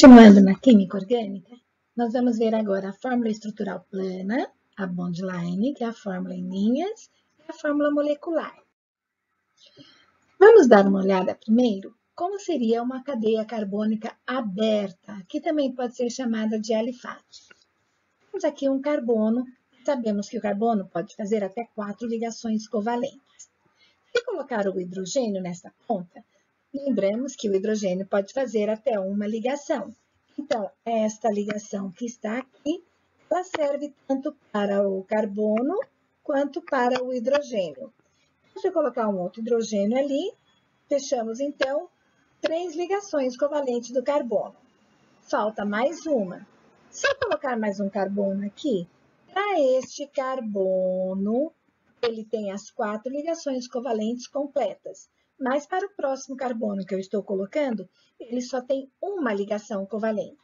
Continuando na química orgânica, nós vamos ver agora a fórmula estrutural plana, a bond line, que é a fórmula em linhas, e a fórmula molecular. Vamos dar uma olhada primeiro como seria uma cadeia carbônica aberta, que também pode ser chamada de alifate. Temos aqui um carbono, sabemos que o carbono pode fazer até 4 ligações covalentes. Se colocar o hidrogênio nesta ponta, lembramos que o hidrogênio pode fazer até uma ligação. Então, esta ligação que está aqui, ela serve tanto para o carbono quanto para o hidrogênio. Se eu colocar um outro hidrogênio ali, fechamos, então, 3 ligações covalentes do carbono. Falta mais uma. Se eu colocar mais um carbono aqui, para este carbono, ele tem as 4 ligações covalentes completas. Mas para o próximo carbono que eu estou colocando, ele só tem uma ligação covalente.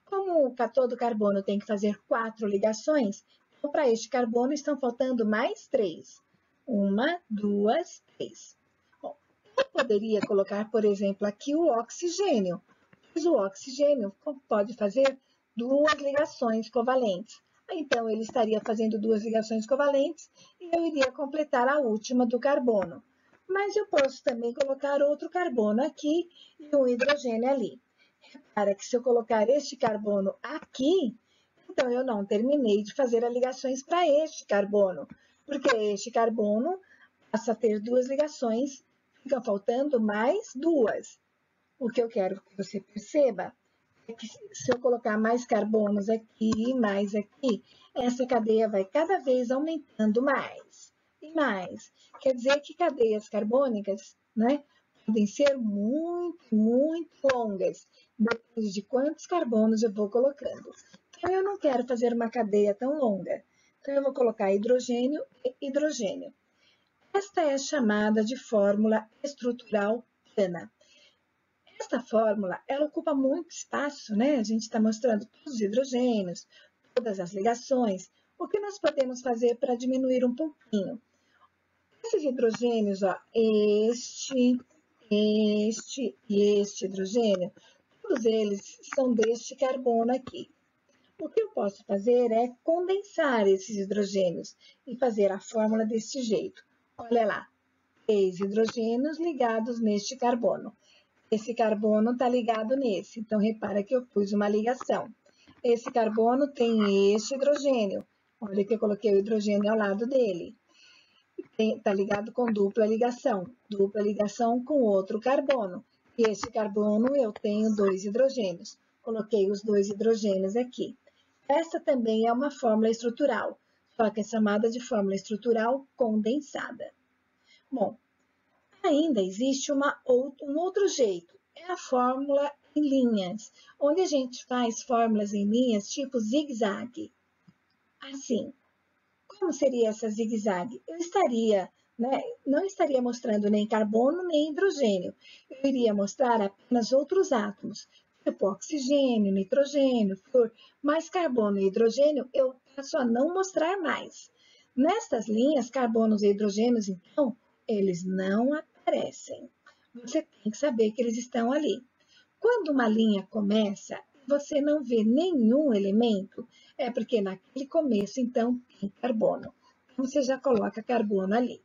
Como todo carbono tem que fazer 4 ligações, então para este carbono estão faltando mais 3. 1, 2, 3. Bom, eu poderia colocar, por exemplo, aqui o oxigênio. Mas o oxigênio pode fazer 2 ligações covalentes. Então, ele estaria fazendo 2 ligações covalentes e eu iria completar a última do carbono. Mas eu posso também colocar outro carbono aqui e um hidrogênio ali. Repara que se eu colocar este carbono aqui, então eu não terminei de fazer as ligações para este carbono, porque este carbono passa a ter 2 ligações, fica faltando mais 2. O que eu quero que você perceba é que se eu colocar mais carbonos aqui, mais aqui, essa cadeia vai cada vez aumentando mais e mais. Quer dizer que cadeias carbônicas, né, podem ser muito longas, depende de quantos carbonos eu vou colocando. Então, eu não quero fazer uma cadeia tão longa. Então, eu vou colocar hidrogênio e hidrogênio. Esta é chamada de fórmula estrutural plana. Esta fórmula, ela ocupa muito espaço, né? A gente está mostrando todos os hidrogênios, todas as ligações. O que nós podemos fazer para diminuir um pouquinho? Esses hidrogênios, ó, este e este hidrogênio, todos eles são deste carbono aqui. O que eu posso fazer é condensar esses hidrogênios e fazer a fórmula deste jeito. Olha lá, 3 hidrogênios ligados neste carbono. Esse carbono está ligado nesse, então repara que eu pus uma ligação. Esse carbono tem este hidrogênio. Olha que eu coloquei o hidrogênio ao lado dele. Está ligado com dupla ligação com outro carbono. E esse carbono eu tenho 2 hidrogênios. Coloquei os 2 hidrogênios aqui. Essa também é uma fórmula estrutural, só que é chamada de fórmula estrutural condensada. Bom, ainda existe um outro jeito, é a fórmula em linhas, onde a gente faz fórmulas em linhas tipo zigue-zague. Assim, como seria essa zigue-zague? Eu não estaria mostrando nem carbono nem hidrogênio. Eu iria mostrar apenas outros átomos, tipo oxigênio, nitrogênio, flúor, mas carbono e hidrogênio eu passo a não mostrar mais. Nestas linhas, carbonos e hidrogênios, então, eles não aparecem. Você tem que saber que eles estão ali. Quando uma linha começa, você não vê nenhum elemento, é porque naquele começo, então, tem carbono. Então, você já coloca carbono ali.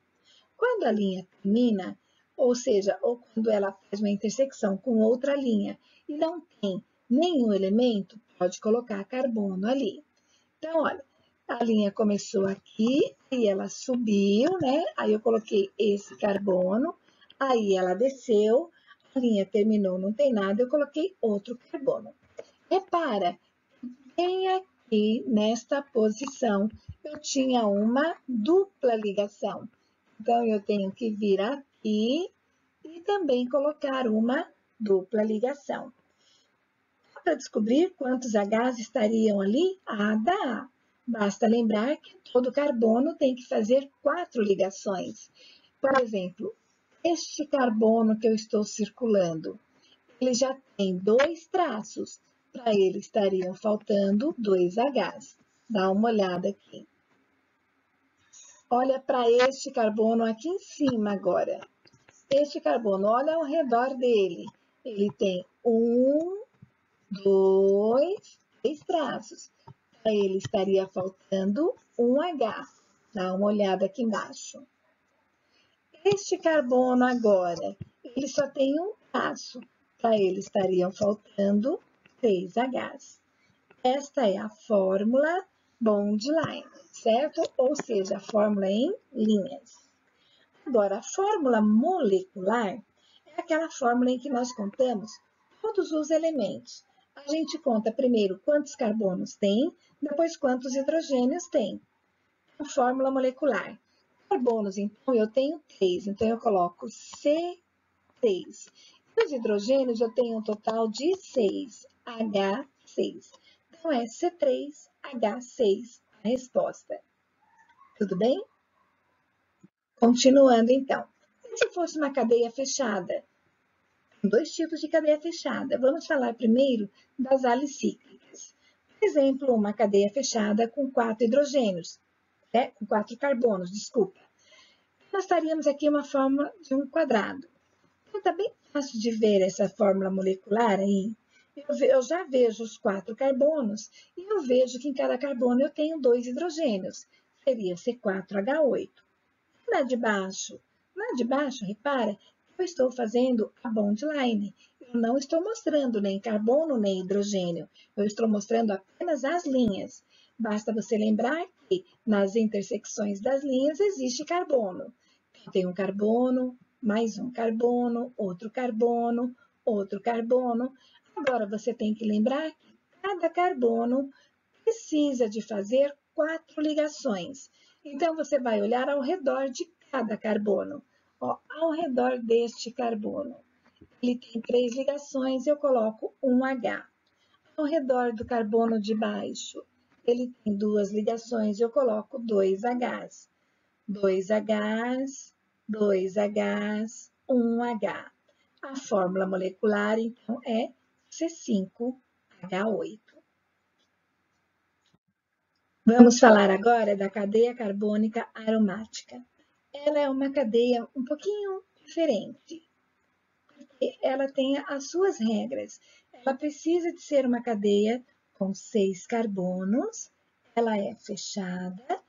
Quando a linha termina, ou seja, ou quando ela faz uma intersecção com outra linha e não tem nenhum elemento, pode colocar carbono ali. Então, olha, a linha começou aqui e ela subiu, né? Aí eu coloquei esse carbono, aí ela desceu, a linha terminou, não tem nada, eu coloquei outro carbono. Repara, bem aqui nesta posição eu tinha uma dupla ligação. Então, eu tenho que vir aqui e também colocar uma dupla ligação. Para descobrir quantos Hs estariam ali? Ah, dá! Basta lembrar que todo carbono tem que fazer 4 ligações. Por exemplo, este carbono que eu estou circulando, ele já tem 2 traços. Para ele estariam faltando 2 Hs. Dá uma olhada aqui. Olha para este carbono aqui em cima agora. Este carbono, olha ao redor dele. Ele tem 1, três traços. Para ele estaria faltando um H. Dá uma olhada aqui embaixo. Este carbono agora, ele só tem um traço. Para ele estariam faltando 3 Hs. Esta é a fórmula bond-line, certo? Ou seja, a fórmula em linhas. Agora, a fórmula molecular é aquela fórmula em que nós contamos todos os elementos. A gente conta primeiro quantos carbonos tem, depois quantos hidrogênios tem. A fórmula molecular. Carbonos, então, eu tenho 3, então eu coloco C3. E os hidrogênios eu tenho um total de 6, H6. Então, é C3H6 a resposta. Tudo bem? Continuando, então. E se fosse uma cadeia fechada? Tem dois tipos de cadeia fechada. Vamos falar primeiro das alicíclicas. Por exemplo, uma cadeia fechada com 4 hidrogênios, com 4 carbonos, desculpa. Nós estaríamos aqui uma fórmula de um quadrado. Então, está bem fácil de ver essa fórmula molecular aí. Eu já vejo os 4 carbonos e eu vejo que em cada carbono eu tenho 2 hidrogênios. Seria C4H8. Na de baixo, repara, eu estou fazendo a bond line. Eu não estou mostrando nem carbono nem hidrogênio. Eu estou mostrando apenas as linhas. Basta você lembrar que nas intersecções das linhas existe carbono. Tem um carbono, mais um carbono, outro carbono, outro carbono. Agora, você tem que lembrar que cada carbono precisa de fazer 4 ligações. Então, você vai olhar ao redor de cada carbono. Ó, ao redor deste carbono, ele tem 3 ligações, eu coloco um H. Ao redor do carbono de baixo, ele tem 2 ligações, eu coloco 2 Hs. 2 Hs, 2 Hs, 1 H. A fórmula molecular, então, é C5H8. Vamos falar agora da cadeia carbônica aromática. Ela é uma cadeia um pouquinho diferente, porque ela tem as suas regras. Ela precisa de ser uma cadeia com 6 carbonos, ela é fechada,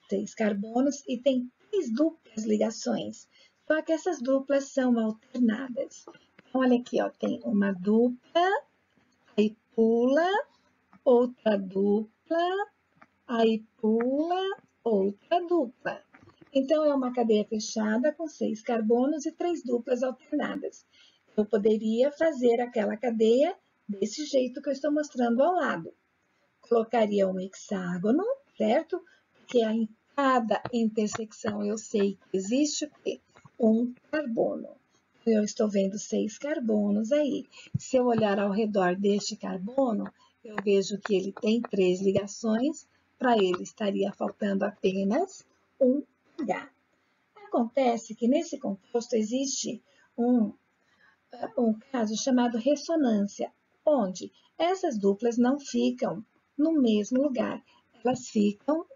6 carbonos e tem 3 duplas ligações. Só que essas duplas são alternadas. Então, olha aqui, ó, tem uma dupla, aí pula, outra dupla, aí pula, outra dupla. Então, é uma cadeia fechada com 6 carbonos e 3 duplas alternadas. Eu poderia fazer aquela cadeia desse jeito que eu estou mostrando ao lado. Colocaria um hexágono, certo? Porque em cada intersecção eu sei que existe o quê? Um carbono. Eu estou vendo 6 carbonos aí. Se eu olhar ao redor deste carbono, eu vejo que ele tem 3 ligações, para ele estaria faltando apenas um H. Acontece que nesse composto existe um caso chamado ressonância, onde essas duplas não ficam no mesmo lugar, elas ficam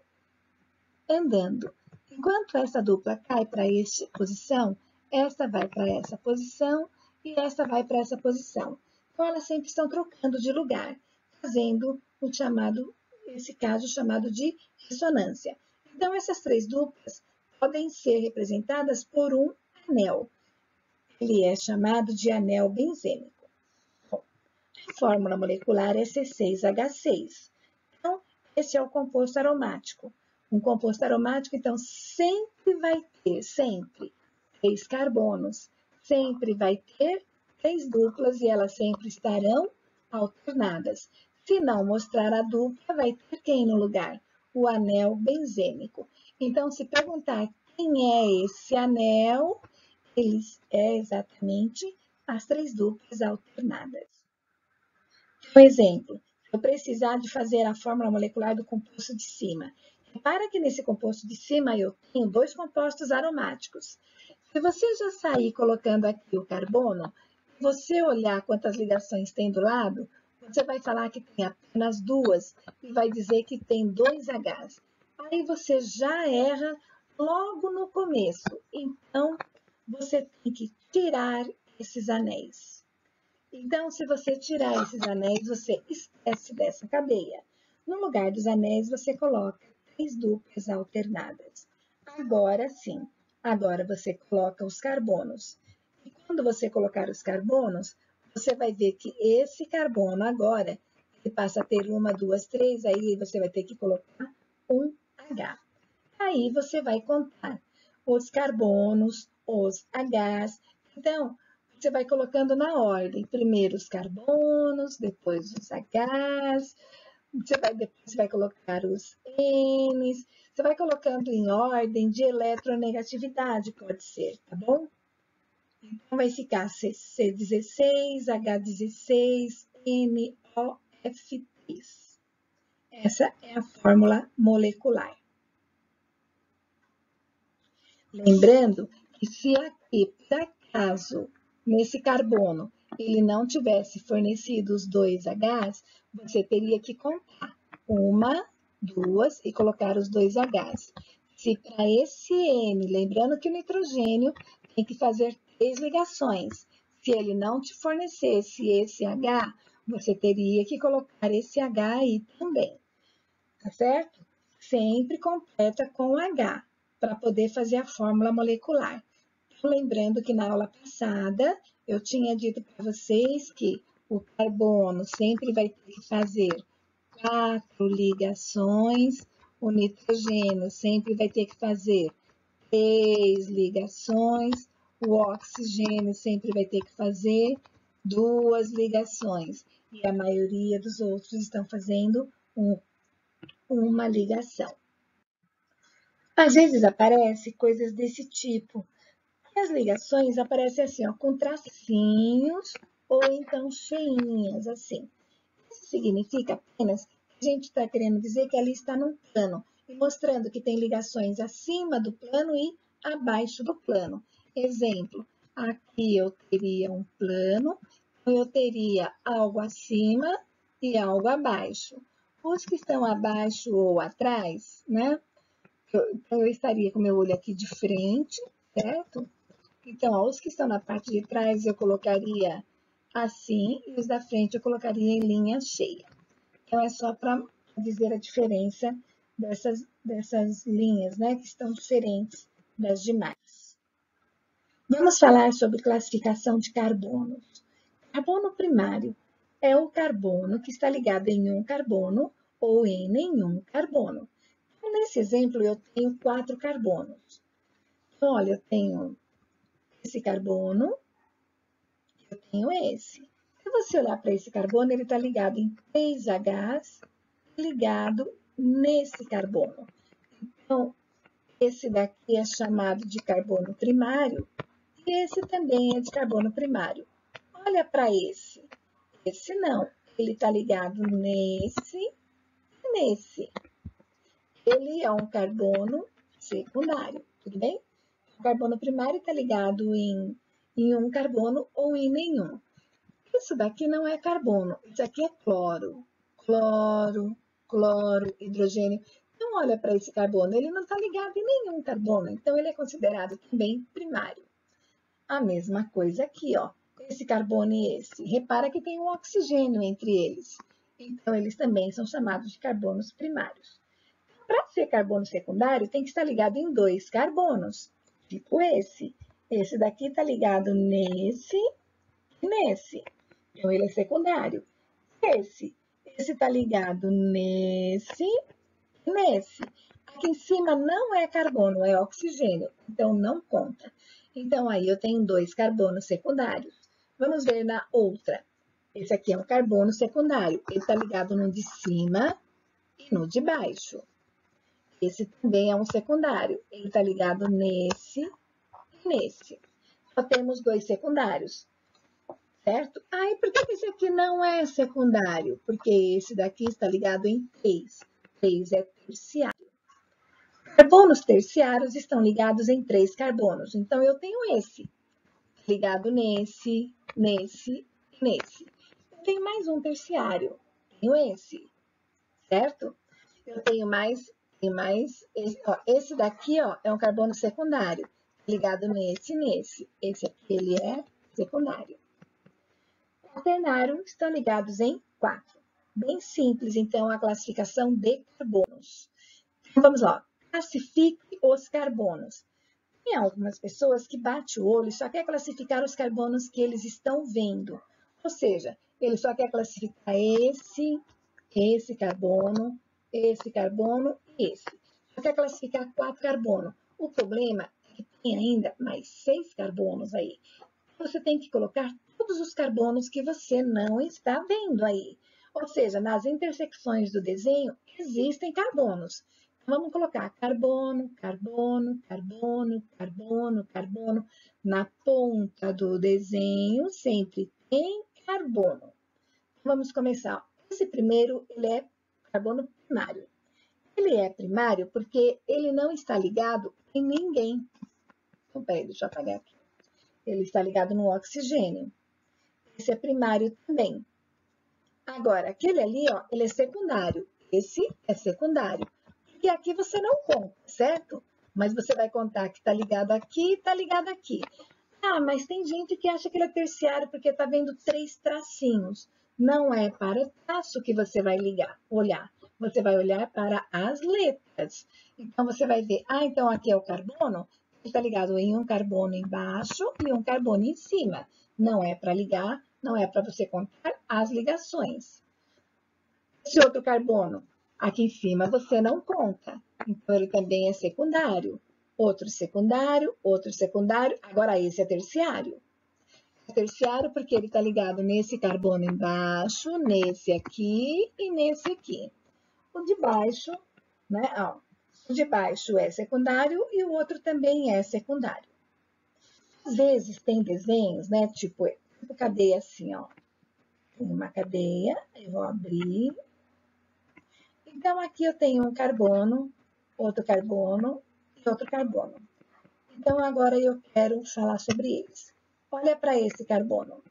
andando. Enquanto essa dupla cai para esta posição, esta vai para essa posição e esta vai para essa posição. Então, elas sempre estão trocando de lugar, fazendo esse caso chamado de ressonância. Então, essas 3 duplas podem ser representadas por um anel. Ele é chamado de anel benzênico. Bom, a fórmula molecular é C6H6. Então, esse é o composto aromático. Um composto aromático, então, sempre vai ter, 3 carbonos. Sempre vai ter 3 duplas e elas sempre estarão alternadas. Se não mostrar a dupla, vai ter quem no lugar? O anel benzênico. Então, se perguntar quem é esse anel, é exatamente as 3 duplas alternadas. Por exemplo, eu precisar de fazer a fórmula molecular do composto de cima. Repara que nesse composto de cima eu tenho 2 compostos aromáticos. Se você já sair colocando aqui o carbono, você olhar quantas ligações tem do lado, você vai falar que tem apenas 2 e vai dizer que tem 2 Hs. Aí você já erra logo no começo. Então, você tem que tirar esses anéis. Então, se você tirar esses anéis, você esquece dessa cadeia. No lugar dos anéis, você coloca 3 duplas alternadas. Agora sim, agora você coloca os carbonos. E quando você colocar os carbonos, você vai ver que esse carbono agora, ele passa a ter 1, 2, 3, aí você vai ter que colocar um H. Aí você vai contar os carbonos, os Hs. Então, você vai colocando na ordem. Primeiro os carbonos, depois os Hs, depois você vai colocar os Ns. Você vai colocando em ordem de eletronegatividade, pode ser, tá bom? Então, vai ficar C16, H16, NOF3. Essa é a fórmula molecular. Lembrando que se aqui, por acaso, nesse carbono, ele não tivesse fornecido os 2 Hs, você teria que contar 1, 2 e colocar os 2 Hs. Se para esse N, lembrando que o nitrogênio tem que fazer 3 ligações. Se ele não te fornecesse esse H, você teria que colocar esse H aí também, tá certo? Sempre completa com H, para poder fazer a fórmula molecular. Então, lembrando que na aula passada eu tinha dito para vocês que o carbono sempre vai ter que fazer 4 ligações, o nitrogênio sempre vai ter que fazer 3 ligações, o oxigênio sempre vai ter que fazer 2 ligações, e a maioria dos outros estão fazendo uma ligação. Às vezes aparecem coisas desse tipo. E as ligações aparecem assim, ó, com tracinhos ou então cheinhas, assim. Isso significa apenas que a gente está querendo dizer que ali está num plano, e mostrando que tem ligações acima do plano e abaixo do plano. Exemplo, aqui eu teria um plano, eu teria algo acima e algo abaixo. Os que estão abaixo ou atrás, né? Eu estaria com meu olho aqui de frente, certo? Então, ó, os que estão na parte de trás eu colocaria assim, e os da frente eu colocaria em linha cheia. Então, é só para dizer a diferença dessas linhas, né, que estão diferentes das demais. Vamos falar sobre classificação de carbonos. Carbono primário é o carbono que está ligado em um carbono ou em nenhum carbono. Então, nesse exemplo, eu tenho 4 carbonos. Então, olha, eu tenho esse carbono, eu tenho esse. Se você olhar para esse carbono, ele está ligado em 3 Hs, ligado nesse carbono. Então, esse daqui é chamado de carbono primário, e esse também é de carbono primário. Olha para esse. Esse não, ele está ligado nesse e nesse. Ele é um carbono secundário, tudo bem? O carbono primário está ligado em um carbono ou em nenhum. Isso daqui não é carbono, isso aqui é cloro. Cloro, hidrogênio. Então, olha para esse carbono, ele não está ligado em nenhum carbono, então ele é considerado também primário. A mesma coisa aqui, ó. Esse carbono e esse. Repara que tem um oxigênio entre eles. Então, eles também são chamados de carbonos primários. Para ser carbono secundário, tem que estar ligado em 2 carbonos, tipo esse. Esse daqui está ligado nesse e nesse. Então, ele é secundário. Esse está ligado nesse e nesse. Aqui em cima não é carbono, é oxigênio, então não conta. Então, aí eu tenho 2 carbonos secundários. Vamos ver na outra. Esse aqui é um carbono secundário. Ele está ligado no de cima e no de baixo. Esse também é um secundário. Ele está ligado nesse e nesse. Só temos 2 secundários, certo? Aí, por que esse aqui não é secundário? Porque esse daqui está ligado em 3. 3 é terciário. Carbonos terciários estão ligados em 3 carbonos. Então, eu tenho esse ligado nesse, nesse e nesse. Eu tenho mais um terciário. Tenho esse, certo? Eu tenho mais esse daqui, ó, é um carbono secundário, ligado nesse e nesse. Esse aqui, ele é secundário. O ternário estão ligados em 4. Bem simples, então, a classificação de carbonos. Então, vamos lá. Classifique os carbonos. Tem algumas pessoas que batem o olho e só quer classificar os carbonos que eles estão vendo. Ou seja, ele só quer classificar esse carbono e esse. Só quer classificar 4 carbonos. O problema é que tem ainda mais 6 carbonos aí. Você tem que colocar todos os carbonos que você não está vendo aí. Ou seja, nas intersecções do desenho existem carbonos. Vamos colocar carbono, carbono, carbono, carbono, carbono. Na ponta do desenho sempre tem carbono. Vamos começar. Esse primeiro, ele é carbono primário. Ele é primário porque ele não está ligado em ninguém. Então, peraí, deixa eu apagar aqui. Ele está ligado no oxigênio. Esse é primário também. Agora, aquele ali, ó, ele é secundário. Esse é secundário. Porque aqui você não conta, certo? Mas você vai contar que está ligado aqui e está ligado aqui. Ah, mas tem gente que acha que ele é terciário porque está vendo 3 tracinhos. Não é para traço que você vai olhar. Você vai olhar para as letras. Então, você vai ver, então aqui é o carbono, ele está ligado em um carbono embaixo e um carbono em cima. Não é para ligar, não é para você contar as ligações. Esse outro carbono, aqui em cima, você não conta. Então, ele também é secundário. Outro secundário, outro secundário. Agora, esse é terciário. É terciário porque ele está ligado nesse carbono embaixo, nesse aqui e nesse aqui. O de baixo, né? Ó, o de baixo é secundário e o outro também é secundário. Às vezes tem desenhos, né? Tipo cadeia assim, ó. Tem uma cadeia, eu vou abrir. Então, aqui eu tenho um carbono, outro carbono e outro carbono. Então, agora eu quero falar sobre eles. Olha para esse carbono.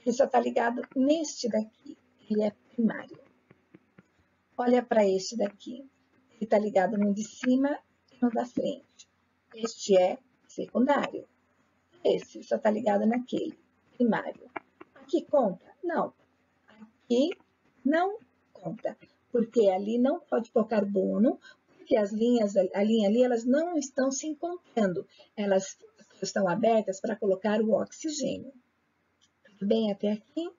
Ele só está ligado neste daqui. Ele é primário. Olha para este daqui. Ele está ligado no de cima e no da frente. Este é secundário. Esse só está ligado naquele, primário. Aqui conta? Não. Aqui não conta. Porque ali não pode pôr carbono, porque a linha ali, elas não estão se encontrando. Elas estão abertas para colocar o oxigênio. Tudo bem até aqui?